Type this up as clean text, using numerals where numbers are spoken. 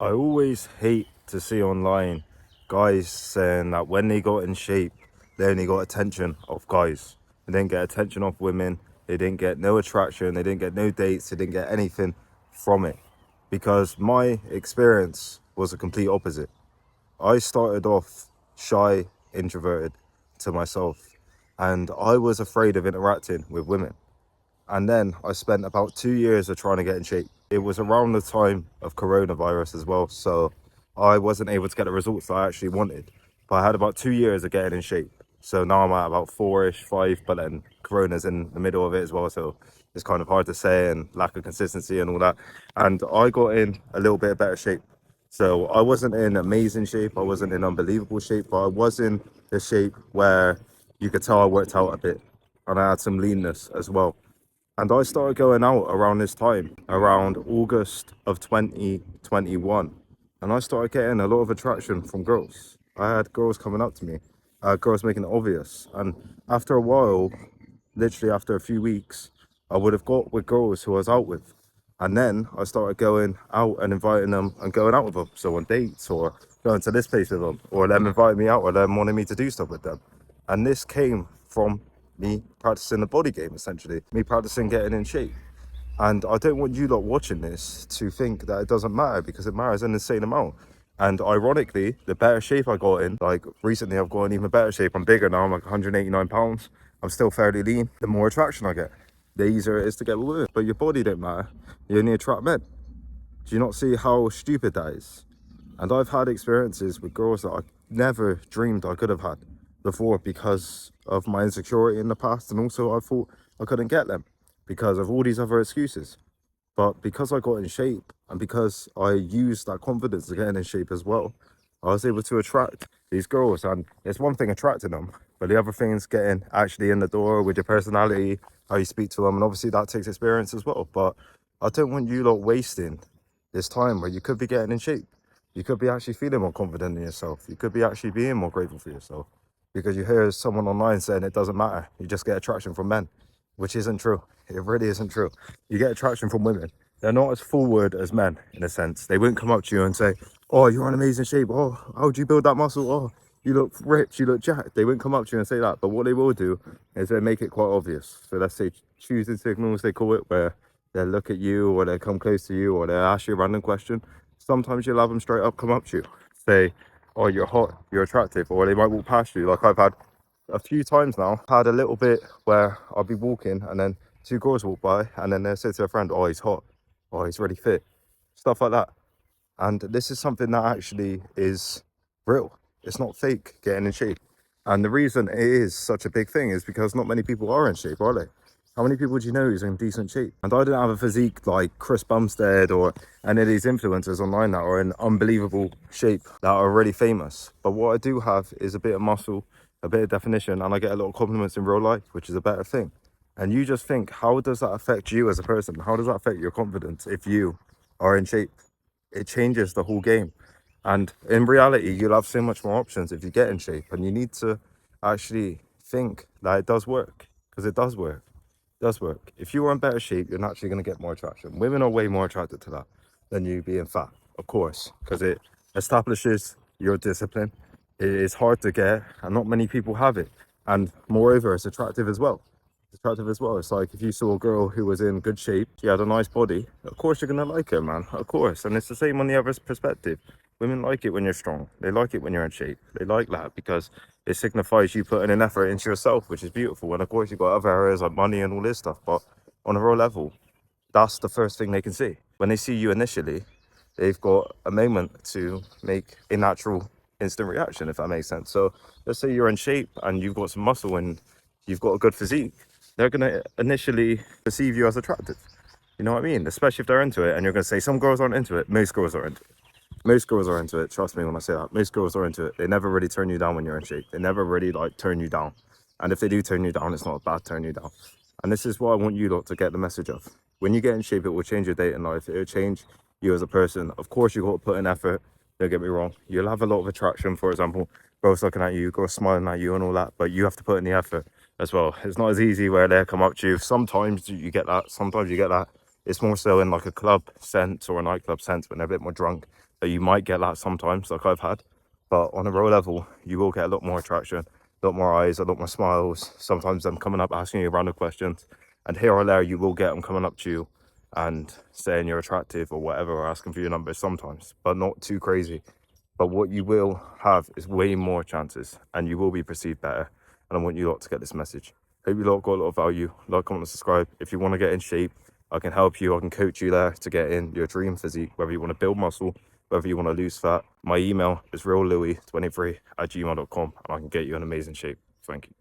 I always hate to see online guys saying that when they got in shape, they only got attention of guys. They didn't get attention of women. They didn't get no attraction. They didn't get no dates. They didn't get anything from it. Because my experience was a complete opposite. I started off shy, introverted to myself, and I was afraid of interacting with women. And then I spent about 2 years of trying to get in shape. It was around the time of coronavirus as well, so I wasn't able to get the results I actually wanted. But I had about 2 years of getting in shape. So now I'm at about four-ish, five, but then Corona's in the middle of it as well, so it's kind of hard to say, and lack of consistency and all that. And I got in a little bit better shape. So I wasn't in amazing shape, I wasn't in unbelievable shape, but I was in the shape where you could tell I worked out a bit, and I had some leanness as well. And I started going out around this time, around August of 2021. And I started getting a lot of attraction from girls. I had girls coming up to me, girls making it obvious. And after a while, literally after a few weeks, I would have got with girls who I was out with. And then I started going out and inviting them and going out with them. So on dates or going to this place with them, or them inviting me out, or them wanting me to do stuff with them. And this came from me practicing the body game, essentially, me practicing getting in shape. And I don't want you lot watching this to think that it doesn't matter, because it matters an insane amount. And ironically, the better shape I got in, like recently I've got in even better shape. I'm bigger now, I'm like 189 pounds. I'm still fairly lean. The more attraction I get, the easier it is to get with women. But your body don't matter. You only attract men. Do you not see how stupid that is? And I've had experiences with girls that I never dreamed I could have had before, because of my insecurity in the past, and also I thought I couldn't get them because of all these other excuses. But because I got in shape, and because I used that confidence to get in shape as well, I was able to attract these girls. And it's one thing attracting them, but the other thing is getting actually in the door with your personality, how you speak to them. And obviously that takes experience as well. But I don't want you lot wasting this time where you could be getting in shape. You could be actually feeling more confident in yourself. You could be actually being more grateful for yourself, because you hear someone online saying it doesn't matter. You just get attraction from men, which isn't true. It really isn't true. You get attraction from women. They're not as forward as men, in a sense. They won't come up to you and say, oh, you're in amazing shape. Oh, how'd you build that muscle? Oh, you look rich, you look jacked. They won't come up to you and say that. But what they will do is they make it quite obvious. So let's say choosing signals, they call it, where they'll look at you, or they'll come close to you, or they'll ask you a random question. Sometimes you'll have them straight up come up to you, say, oh, you're hot, you're attractive, or they might walk past you. Like I've had a few times now, had a little bit where I'll be walking and then two girls walk by, and then they'll say to their friend, oh, he's hot, oh, he's really fit, stuff like that. And this is something that actually is real. It's not fake getting in shape. And the reason it is such a big thing is because not many people are in shape, are they? How many people do you know who's in decent shape? And I don't have a physique like Chris Bumstead or any of these influencers online that are in unbelievable shape, that are really famous. But what I do have is a bit of muscle, a bit of definition, and I get a lot of compliments in real life, which is a better thing. And you just think, how does that affect you as a person? How does that affect your confidence if you are in shape? It changes the whole game. And in reality, you'll have so much more options if you get in shape, and you need to actually think that it does work, because it does work. It does work. If you are in better shape, you're naturally going to get more attraction. Women are way more attracted to that than you being fat, of course, because it establishes your discipline. It is hard to get, and not many people have it. And moreover, it's attractive as well. It's like if you saw a girl who was in good shape, she had a nice body, of course you're gonna like her, man. Of course. And it's the same on the other perspective. Women like it when you're strong. They like it when you're in shape. They like that because it signifies you putting an effort into yourself, which is beautiful. And of course you've got other areas like money and all this stuff, but on a real level, that's the first thing they can see. When they see you initially, they've got a moment to make a natural instant reaction, if that makes sense. So let's say you're in shape and you've got some muscle and you've got a good physique, they're going to initially perceive you as attractive. You know what I mean? Especially if they're into it. And you're going to say some girls aren't into it. Most girls are into it. Most girls are into it. Trust me when I say that. Most girls are into it. They never really turn you down when you're in shape. They never really like turn you down. And if they do turn you down, it's not a bad turn you down. And this is what I want you lot to get the message of. When you get in shape, it will change your dating life. It will change you as a person. Of course, you've got to put in effort. Don't get me wrong. You'll have a lot of attraction, for example, girls looking at you, girls smiling at you and all that. But you have to put in the effort as well. It's not as easy where they come up to you. Sometimes you get that. Sometimes you get that. It's more so in like a club sense or a nightclub sense when they're a bit more drunk. You might get that sometimes, like I've had, but on a raw level, you will get a lot more attraction, a lot more eyes, a lot more smiles. Sometimes them coming up asking you random questions, and here or there, you will get them coming up to you and saying you're attractive or whatever, or asking for your number sometimes, but not too crazy. But what you will have is way more chances, and you will be perceived better. And I want you lot to get this message. Hope you lot got a lot of value. Like, comment, and subscribe. If you want to get in shape, I can help you. I can coach you there to get in your dream physique, whether you want to build muscle, whether you want to lose fat. My email is reallouis23@gmail.com, and I can get you in amazing shape. Thank you.